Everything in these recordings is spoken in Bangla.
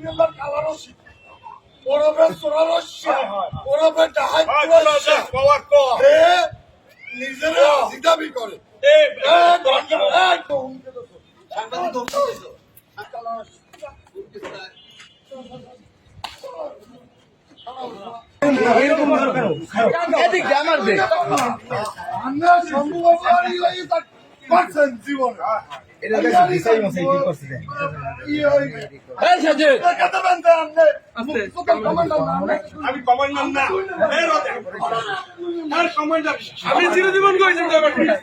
নম্বর কালারসি ওরবে সোরারসি ওরবে ডাহাই পুরসি হে নিজেরা জিদাবি করে এ গন্ডা তো হুমকে তো সাংবাদিক হুমকে দিছো কালারসি এরকম দরকার এদিক জামার দে আমরা সম্ভব আর এই পারছেন জীবন এটা দেখো দিশাই মশাই কি করছে এই সাজে কত বন্ধ আপনি সুপার কমান্ডার না আমি কমান্ডার না এর আর কমান্ডার আমি চিরজীবন কইছি ব্যাপারটা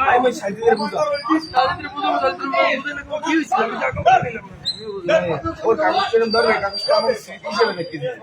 আমি সাইদের বুঝা কি হইছে আমি জানো ওর কাগজ কেন ধরে কাগজটা আমার সিটি হিসেবে লিখে দিই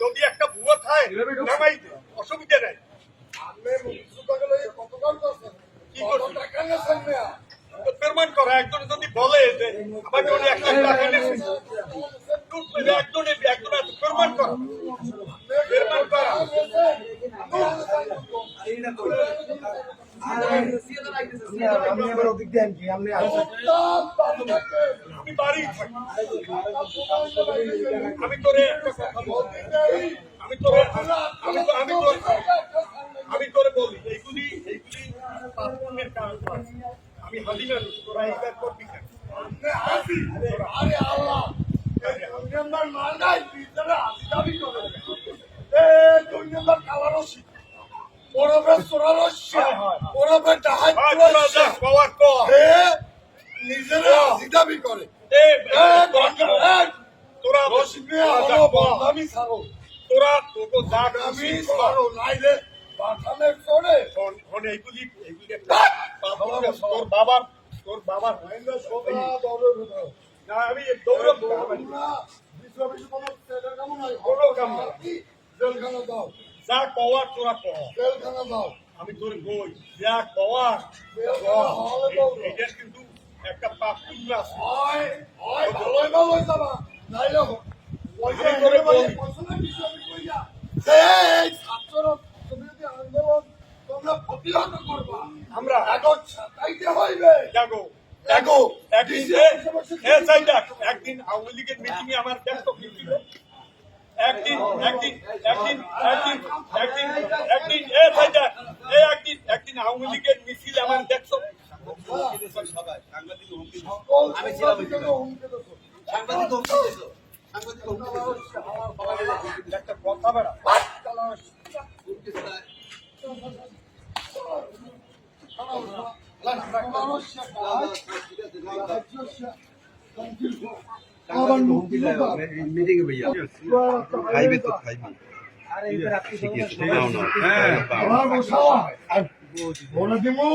যদি একটা ভুয়া থাকে নামাই অসুবিধা নাই পেমেন্ট করা একজন যদি বলে যে আমাকে উনি 1 লাখ টাকা নিয়েছে একজন পেমেন্ট করা আমি আবার অধিক দেন কি আমি বাড়ি আমি তোরে আমি তোরে বলি এইগুলি পাপনের কাজ আমি হালিমা তোরা একবার করবি কেন আরে আল্লাহ দুই নম্বর মাল নাই ভিতরে আসি দাবি করে এ দুই নম্বর কালারসি ওরবে সোরারসি ওরবে ডাহাই পুরসি হে নিজেরা জিদাবি করে এ গন্ডা তোরা বসবি আমি ছাড়ো তোরা তোকে দাগ আমি ছাড়ো নাইলে বাথানের চড়ে কোন এইগুলি তোর বাবার মহেন্দ্র সোভা দৌড়ের ভিতরে না আমি দৌড়ে কোনো কাম না জেলখানা দাও যা কওয়ার তোরা কহ জেলখানা দাও আমি তোর বই যা কওয়ার এটা কিন্তু একটা পাপ কুমড়া হয় ভালোই যাবা নাইলে পয়সা করে বলি পয়সা না কিছু আমি কইয়া এই ছাত্র কমিউনিটি আন্দোলন তোমরা প্রতিহত করবা আমরা আগত ছাতাইতে হইবে একদিন আওয়ামী লীগের মিটিং এ আমার ব্যস্ত হয়েছিল একদিন আওয়ামী লীগের মিছিল আমার দেখছো আমি ছিলাম একটা কথা বেড়া মিটিংয়ে भैया খাইবে তো খাইবে আরে এবার আপনি ঠিক আছে নাও নাও হ্যাঁ বলা দিমু